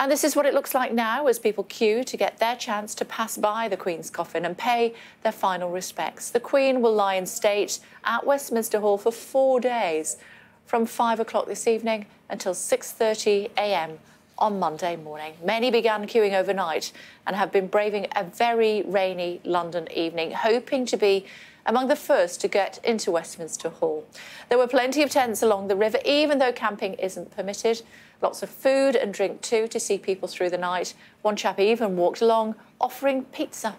And this is what it looks like now as people queue to get their chance to pass by the Queen's coffin and pay their final respects. The Queen will lie in state at Westminster Hall for 4 days, from 5 o'clock this evening until 6:30 a.m. on Monday morning. Many began queuing overnight and have been braving a very rainy London evening, hoping to be among the first to get into Westminster Hall. There were plenty of tents along the river, even though camping isn't permitted. Lots of food and drink too to see people through the night. One chap even walked along offering pizza.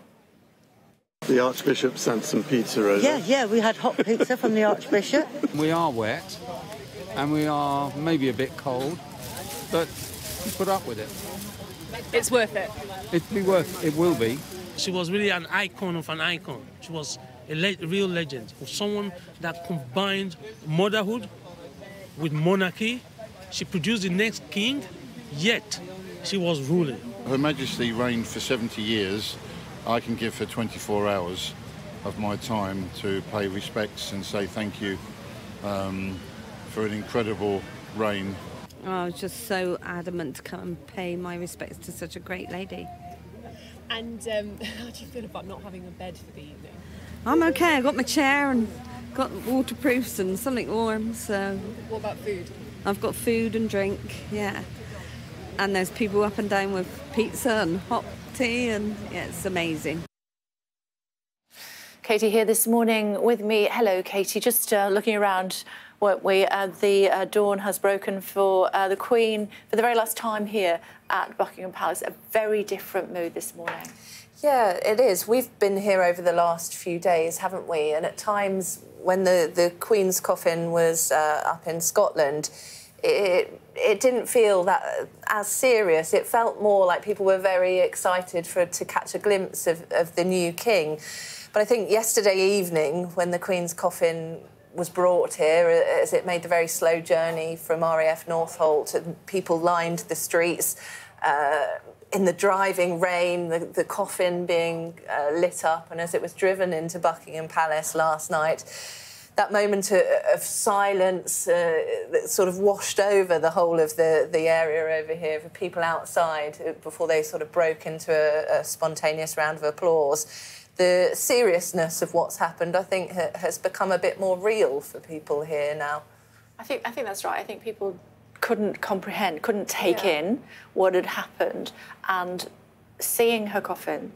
The Archbishop sent some pizza over. Yeah, we had hot pizza from the Archbishop. We are wet and we are maybe a bit cold, but we put up with it. It's worth it. It will be. She was really an icon of an icon. She was a real legend, of someone that combined motherhood with monarchy. She produced the next king, yet she was ruling. Her Majesty reigned for 70 years. I can give her 24 hours of my time to pay respects and say thank you for an incredible reign. Oh, I was just so adamant to come and pay my respects to such a great lady. And how do you feel about not having a bed for the evening? I'm okay. I got my chair and got waterproofs and something warm. So. What about food? I've got food and drink, yeah. And there's people up and down with pizza and hot tea, and yeah, it's amazing. Katie here this morning with me. Hello, Katie. Just looking around, weren't we? The dawn has broken for the Queen for the very last time here at Buckingham Palace. A very different mood this morning. Yeah, it is. We've been here over the last few days, haven't we? And at times when the Queen's coffin was up in Scotland, it didn't feel that as serious. It felt more like people were very excited to catch a glimpse of the new king. But I think yesterday evening, when the Queen's coffin was brought here, as it made the very slow journey from RAF Northolt, and people lined the streets in the driving rain, the coffin being lit up, and as it was driven into Buckingham Palace last night, that moment of silence that sort of washed over the whole of the area over here for people outside before they sort of broke into a spontaneous round of applause. The seriousness of what's happened, I think, has become a bit more real for people here now. I think that's right. I think people couldn't comprehend, couldn't take in what had happened, and seeing her coffin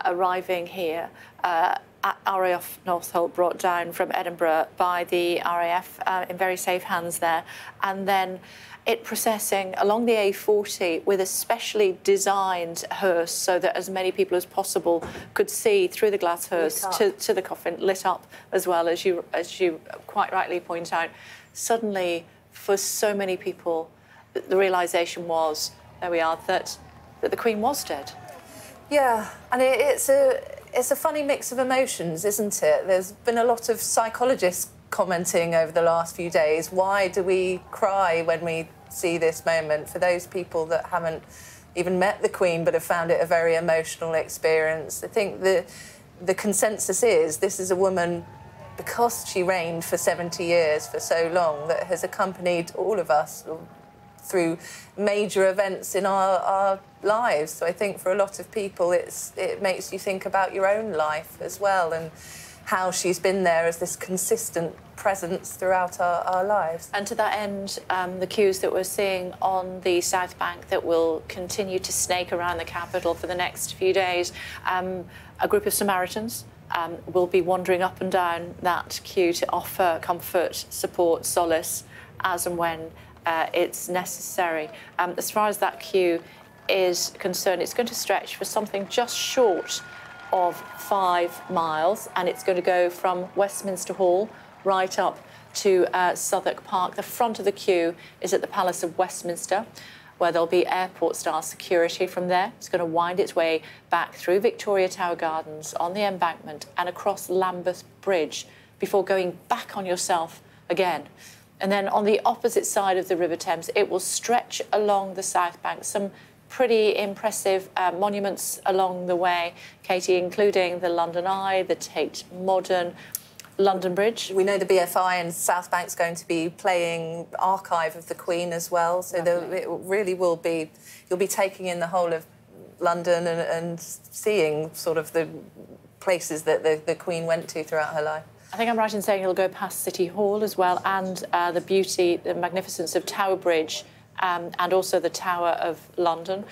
arriving here at RAF Northolt, brought down from Edinburgh by the RAF in very safe hands there, and then it processing along the A40 with a specially designed hearse so that as many people as possible could see through the glass hearse to the coffin, lit up as well, as you quite rightly point out. Suddenly, for so many people, the realisation was, there we are, that the Queen was dead. Yeah, and it's a funny mix of emotions, isn't it? There's been a lot of psychologists commenting over the last few days. Why do we cry when we see this moment? For those people that haven't even met the Queen but have found it a very emotional experience, I think the consensus is this is a woman, because she reigned for 70 years, for so long, that has accompanied all of us through major events in our lives. So I think for a lot of people it makes you think about your own life as well, and how she's been there as this consistent presence throughout our lives. And to that end, the queues that we're seeing on the South Bank that will continue to snake around the capital for the next few days, a group of Samaritans will be wandering up and down that queue to offer comfort, support, solace, as and when it's necessary. As far as that queue is concerned, it's going to stretch for something just short of 5 miles, and it's going to go from Westminster Hall right up to Southwark Park. The front of the queue is at the Palace of Westminster, where there'll be airport-style security. From there, it's going to wind its way back through Victoria Tower Gardens, on the embankment and across Lambeth Bridge, before going back on yourself again. And then on the opposite side of the River Thames, it will stretch along the South Bank. Some pretty impressive monuments along the way, Katie, including the London Eye, the Tate Modern, London Bridge. We know the BFI and South Bank's going to be playing Archive of the Queen as well, so it really will be, you'll be taking in the whole of London and seeing sort of the places that the Queen went to throughout her life. I think I'm right in saying he'll go past City Hall as well, and the beauty, the magnificence of Tower Bridge, and also the Tower of London,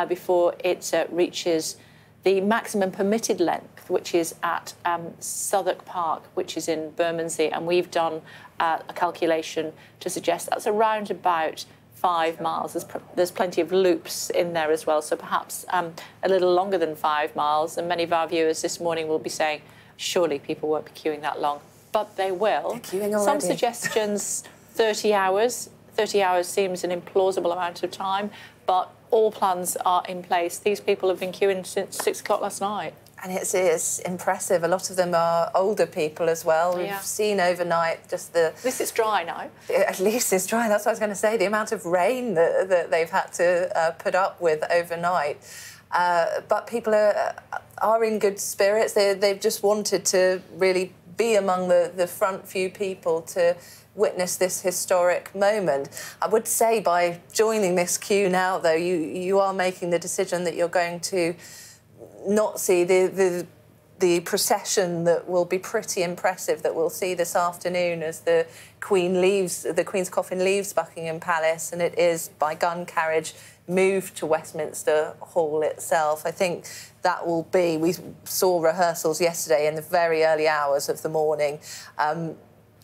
before it reaches the maximum permitted length, which is at Southwark Park, which is in Bermondsey, and we've done a calculation to suggest that's around about 5 miles. There's plenty of loops in there as well, so perhaps a little longer than 5 miles, and many of our viewers this morning will be saying, surely people won't be queuing that long, but they will. They're queuing already. Some suggestions, 30 hours. 30 hours seems an implausible amount of time, but all plans are in place. These people have been queuing since 6 o'clock last night. And it's impressive. A lot of them are older people as well. We've seen overnight just the... At least it's dry now. At least it's dry. That's what I was going to say. The amount of rain that they've had to put up with overnight. But people are in good spirits. They've just wanted to really be among the front few people to witness this historic moment. I would say by joining this queue now, though, you are making the decision that you're going to not see the procession that will be pretty impressive that we'll see this afternoon as the Queen's coffin leaves Buckingham Palace, and it is by gun carriage moved to Westminster Hall itself. I think that will be... We saw rehearsals yesterday in the very early hours of the morning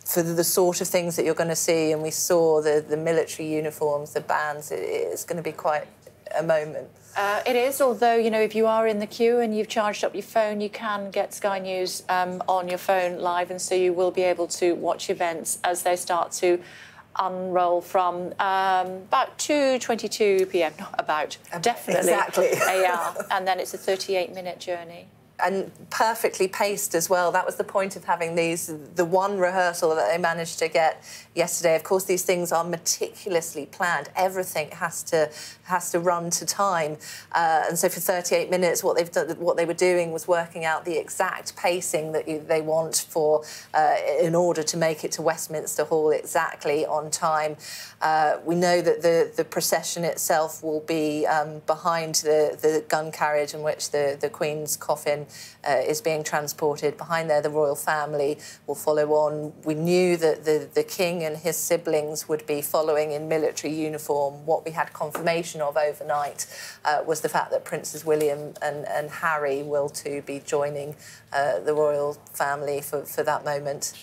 for the sort of things that you're going to see, and we saw the military uniforms, the bands. It's going to be quite a moment. It is, although, you know, if you are in the queue and you've charged up your phone, you can get Sky News on your phone live, and so you will be able to watch events as they start to unroll from about 2:22 p.m. Not about, definitely. Exactly. And then it's a 38-minute journey. And perfectly paced as well. That was the point of having the one rehearsal that they managed to get yesterday. Of course, these things are meticulously planned. Everything has to run to time. And so for 38 minutes, what they were doing was working out the exact pacing that they want for in order to make it to Westminster Hall exactly on time. We know that the procession itself will be behind the gun carriage in which the Queen's coffin is being transported. Behind there, the royal family will follow on. We knew that the King and his siblings would be following in military uniform. What we had confirmation of overnight was the fact that Princes William and Harry will too be joining the royal family for that moment.